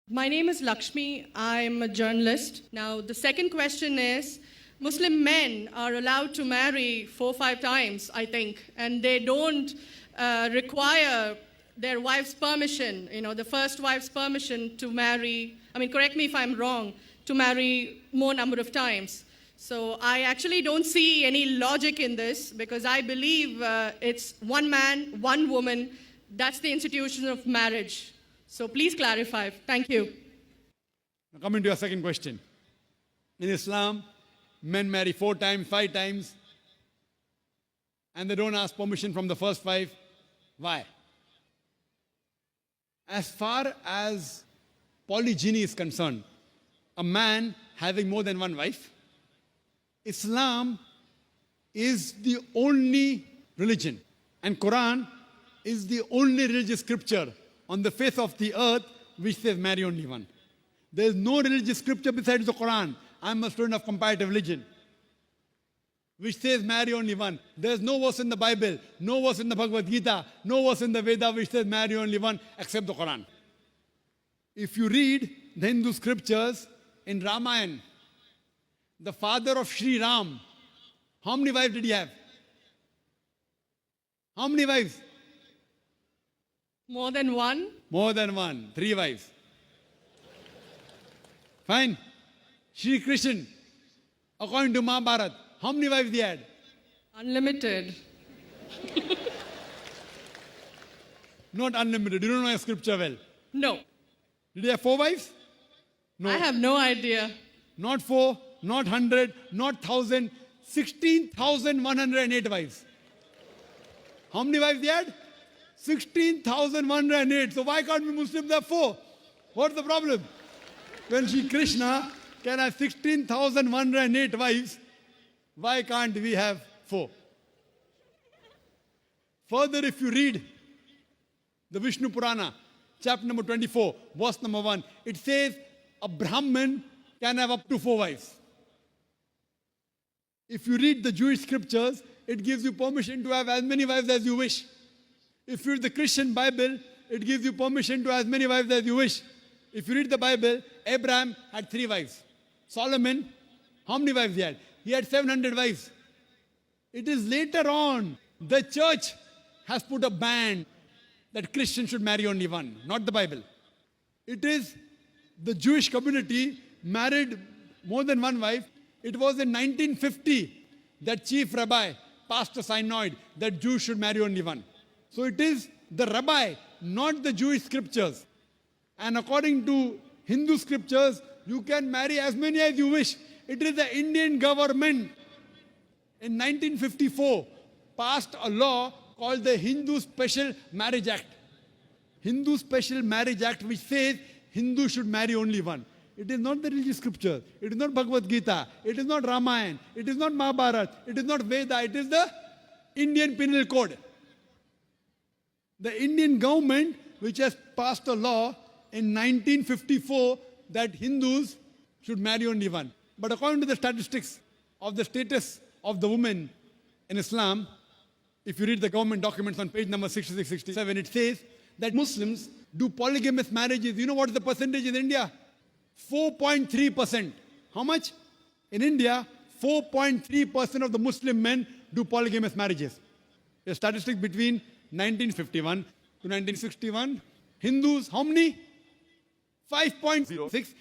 My name is Lakshmi. I'm a journalist. Now, the second question is Muslim men are allowed to marry 4 or 5 times, I think, and they don't require their wife's permission, the first wife's permission to marry. I mean, correct me if I'm wrong, to marry more number of times. So I actually don't see any logic in this because I believe it's one man, one woman. That's the institution of marriage. So please clarify. Thank you. Now coming to your second question. In Islam, men marry 4 times, 5 times, and they don't ask permission from the first 5. Why? As far as polygyny is concerned, a man having more than one wife, Islam is the only religion, and Quran is the only religious scripture on the face of the earth which says marry only one. There is no religious scripture besides the Quran. I'm a student of comparative religion, which says marry only one. There is no verse in the Bible, no verse in the Bhagavad Gita, no verse in the Veda which says marry only one except the Quran. If you read the Hindu scriptures in Ramayana, the father of Sri Ram, how many wives did he have? How many wives? More than one? More than one, 3 wives. Fine. Shri Krishna, according to Mahabharata, how many wives he had? Unlimited. Not unlimited. You don't know your scripture well. No. Did he have 4 wives? No. I have no idea. Not 4, not 100, not 1,000, 16,108 wives. How many wives he had? 16,108. So why can't we Muslims have 4? What's the problem? When Shri Krishna can have 16,108 wives, why can't we have 4? Further, if you read the Vishnu Purana, chapter number 24, verse number 1, it says a Brahmin can have up to 4 wives. If you read the Jewish scriptures, it gives you permission to have as many wives as you wish. If you read the Christian Bible, it gives you permission to have as many wives as you wish. If you read the Bible, Abraham had 3 wives. Solomon, how many wives he had? He had 700 wives. It is later on, the church has put a ban that Christians should marry only one, not the Bible. It is the Jewish community married more than one wife. It was in 1950 that chief rabbi passed a synod that Jews should marry only one. So it is the rabbi, not the Jewish scriptures. And according to Hindu scriptures, you can marry as many as you wish. It is the Indian government in 1954 passed a law called the Hindu Special Marriage Act. Hindu Special Marriage Act, which says Hindus should marry only one. It is not the religious scripture. It is not Bhagavad Gita. It is not Ramayana. It is not Mahabharata. It is not Veda. It is the Indian Penal Code. The Indian government, which has passed a law in 1954 that Hindus should marry only one. But according to the statistics of the status of the woman in Islam, if you read the government documents on page number 66, 67, it says that Muslims do polygamous marriages. You know what is the percentage in India? 4.3%. How much? In India, 4.3% of the Muslim men do polygamous marriages. A statistic between 1951 to 1961. Hindus, how many? 5.06.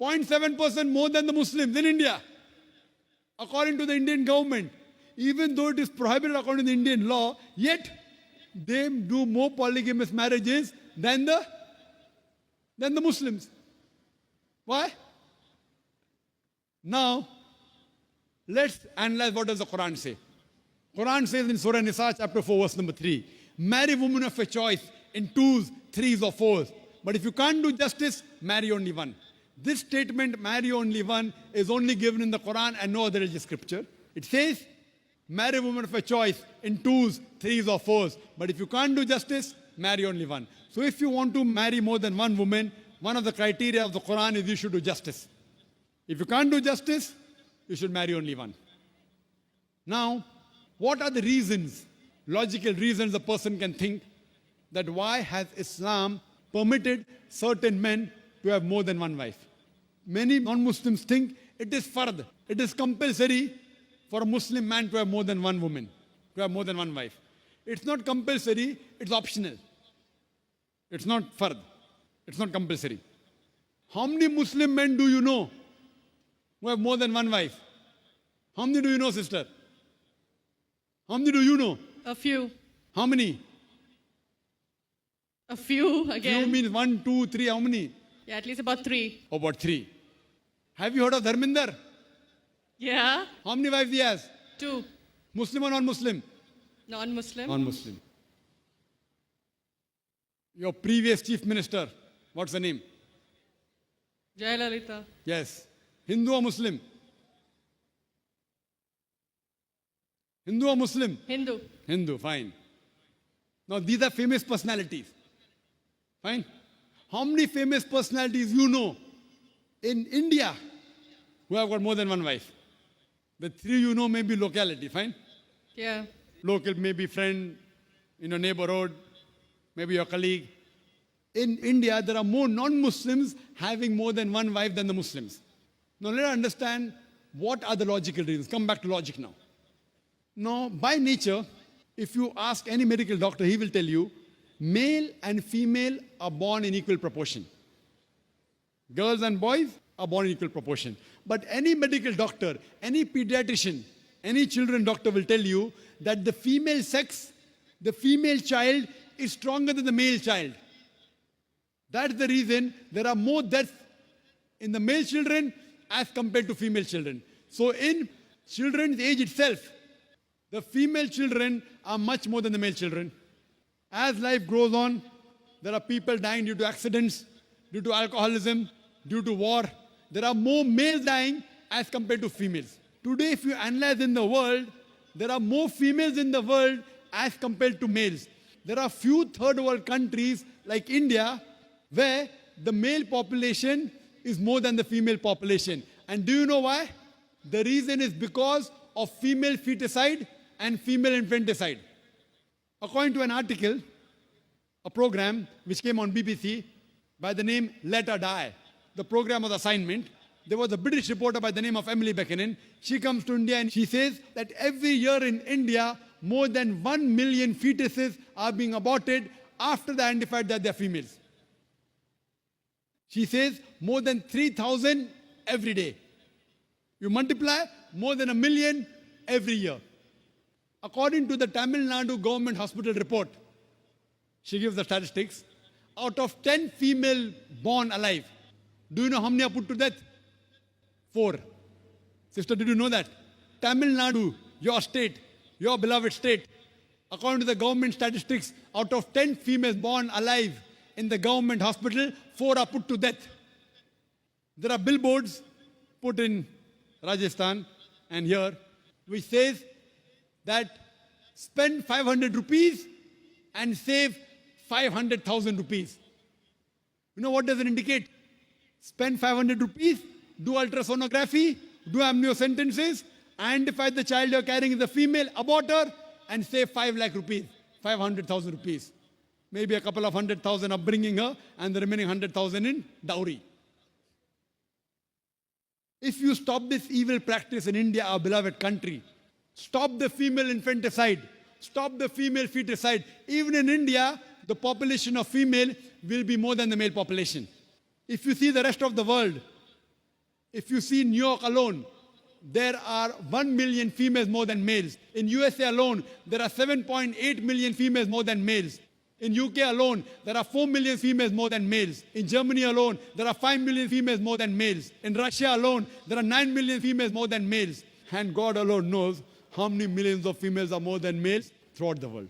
0.7% more than the Muslims in India. According to the Indian government, even though it is prohibited according to the Indian law, yet they do more polygamous marriages than the Muslims. Why? Now, let's analyze what does the Quran say. Quran says in Surah Nisa, chapter 4, verse number 3, marry women of your choice in 2s, 3s or 4s. But if you can't do justice, marry only one. This statement, marry only one, is only given in the Quran and no other religious scripture. It says, marry women of your choice in 2s, 3s or 4s. But if you can't do justice, marry only one. So if you want to marry more than one woman, one of the criteria of the Quran is you should do justice. If you can't do justice, you should marry only one. Now, what are the reasons, logical reasons a person can think that why has Islam permitted certain men to have more than one wife. Many non-Muslims think it is fard. It is compulsory for a Muslim man to have more than one woman, to have more than one wife. It's not compulsory, it's optional. It's not fard. It's not compulsory. How many Muslim men do you know who have more than one wife? How many do you know, sister? How many do you know? A few. How many? A few again. Few means 1, 2, 3, how many? Yeah, at least about 3. About 3. Have you heard of Dharminder? Yeah. How many wives he has? 2. Muslim or non-Muslim? Non-Muslim. Non-Muslim. Your previous chief minister, what's the name? Jayalalitha. Yes. Hindu or Muslim? Hindu or Muslim? Hindu. Hindu, fine. Now these are famous personalities. Fine. How many famous personalities you know in India who have got more than one wife? The 3 you know may be locality, fine? Yeah. Local, maybe friend in your neighborhood, maybe your colleague. In India, there are more non-Muslims having more than one wife than the Muslims. Now let us understand what are the logical reasons. Come back to logic now. Now, by nature, if you ask any medical doctor, he will tell you, male and female are born in equal proportion. Girls and boys are born in equal proportion. But any medical doctor, any pediatrician, any children doctor will tell you that the female sex, the female child is stronger than the male child. That's the reason there are more deaths in the male children as compared to female children. So in children's age itself, the female children are much more than the male children. As life grows on, there are people dying due to accidents, due to alcoholism, due to war. There are more males dying as compared to females. Today, if you analyze in the world, there are more females in the world as compared to males. There are few third world countries like India where the male population is more than the female population. And do you know why? The reason is because of female feticide and female infanticide. According to an article, a program which came on BBC by the name Let Her Die, the program was assignment. There was a British reporter by the name of Emily Buchanan. She comes to India and she says that every year in India, more than 1 million fetuses are being aborted after they identified that they're females. She says more than 3,000 every day. You multiply, more than 1 million every year. According to the Tamil Nadu government hospital report, she gives the statistics, out of 10 female born alive, do you know how many are put to death? 4. Sister, did you know that? Tamil Nadu, your state, your beloved state, according to the government statistics, out of 10 females born alive in the government hospital, 4 are put to death. There are billboards put in Rajasthan and here, which says that spend 500 rupees and save 500,000 rupees. You know what does it indicate? Spend 500 rupees, do ultrasonography, do amniocentesis, identify the child you're carrying is a female, abort her, and save 5 lakh rupees, 500,000 rupees. Maybe a couple of 100,000 upbringing her, and the remaining 100,000 in dowry. If you stop this evil practice in India, our beloved country, stop the female infanticide, stop the female feticide. Even in India, the population of female will be more than the male population. If you see the rest of the world, if you see New York alone, there are 1 million females more than males. In USA alone, there are 7.8 million females more than males. In UK alone, there are 4 million females more than males. In Germany alone, there are 5 million females more than males. In Russia alone, there are 9 million females more than males. And God alone knows how many millions of females are more than males throughout the world.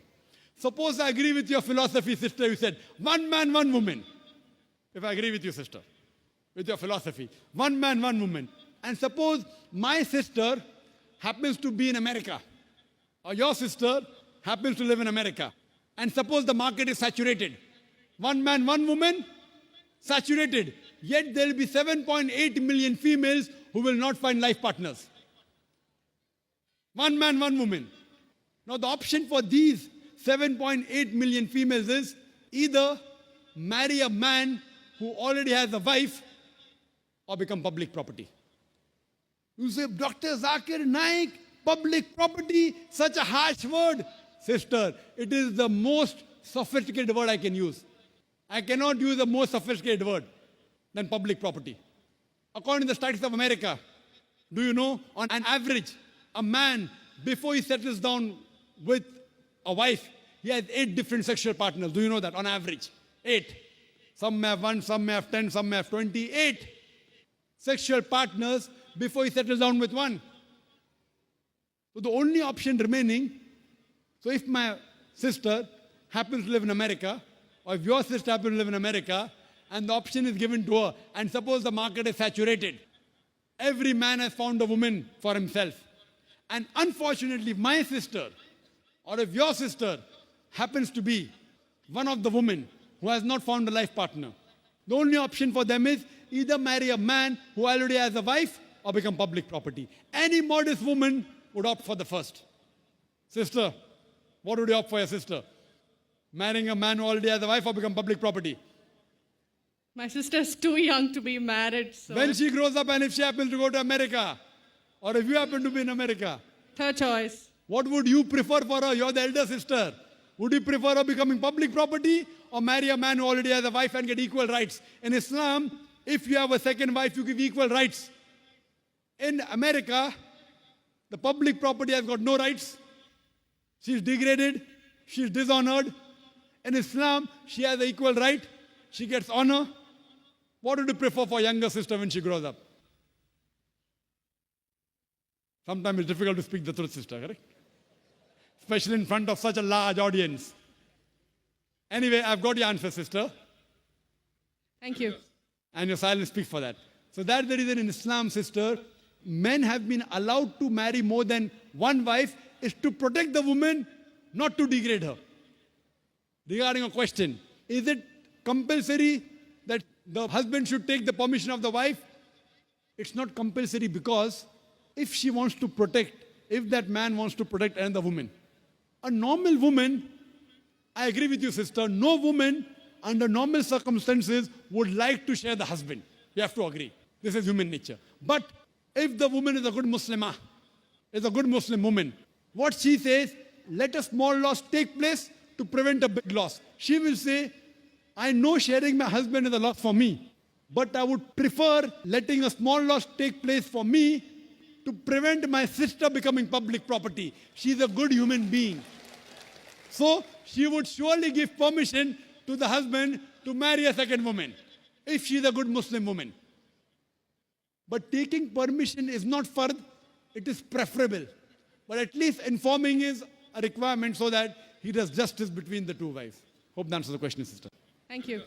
Suppose I agree with your philosophy, sister, you said, 1 man, 1 woman. If I agree with you, sister, with your philosophy, 1 man, 1 woman. And suppose my sister happens to be in America, or your sister happens to live in America. And suppose the market is saturated. 1 man, 1 woman, saturated. Yet there will be 7.8 million females who will not find life partners. 1 man, 1 woman. Now the option for these 7.8 million females is either marry a man who already has a wife or become public property. You say, Dr. Zakir Naik, public property, such a harsh word. Sister, it is the most sophisticated word I can use. I cannot use a more sophisticated word than public property. According to the Statistics of America, do you know, on an average, a man, before he settles down with a wife, he has 8 different sexual partners. Do you know that? On average, 8. Some may have 1, some may have 10, some may have 20. 8 sexual partners before he settles down with one. So the only option remaining, so if my sister happens to live in America, or if your sister happens to live in America, and the option is given to her, and suppose the market is saturated, every man has found a woman for himself. And unfortunately, my sister, or if your sister happens to be one of the women who has not found a life partner, the only option for them is either marry a man who already has a wife or become public property. Any modest woman would opt for the first. Sister, what would you opt for your sister? Marrying a man who already has a wife or become public property? My sister's too young to be married, so When she grows up and if she happens to go to America, or if you happen to be in America, third choice. what would you prefer for her? You're the elder sister. Would you prefer her becoming public property or marry a man who already has a wife and get equal rights? In Islam, if you have a second wife, you give equal rights. In America, the public property has got no rights. She's degraded. She's dishonored. In Islam, she has an equal right. She gets honor. What would you prefer for younger sister when she grows up? Sometimes it's difficult to speak the truth, sister, correct? Especially in front of such a large audience. Anyway, I've got your answer, sister. Thank you. And your silence speaks for that. So that's the reason in Islam, sister, men have been allowed to marry more than one wife is to protect the woman, not to degrade her. Regarding a question, is it compulsory that the husband should take the permission of the wife? It's not compulsory because if she wants to protect, if that man wants to protect another woman, a normal woman, I agree with you, sister, no woman under normal circumstances would like to share the husband. You have to agree. This is human nature. But if the woman is a good Muslimah, is a good Muslim woman, what she says, let a small loss take place to prevent a big loss. She will say, I know sharing my husband is a loss for me, but I would prefer letting a small loss take place for me to prevent my sister becoming public property. She's a good human being. So she would surely give permission to the husband to marry a second woman, if she's a good Muslim woman. But taking permission is not fard, it is preferable. But at least informing is a requirement so that he does justice between the two wives. Hope that answers the question, sister. Thank you.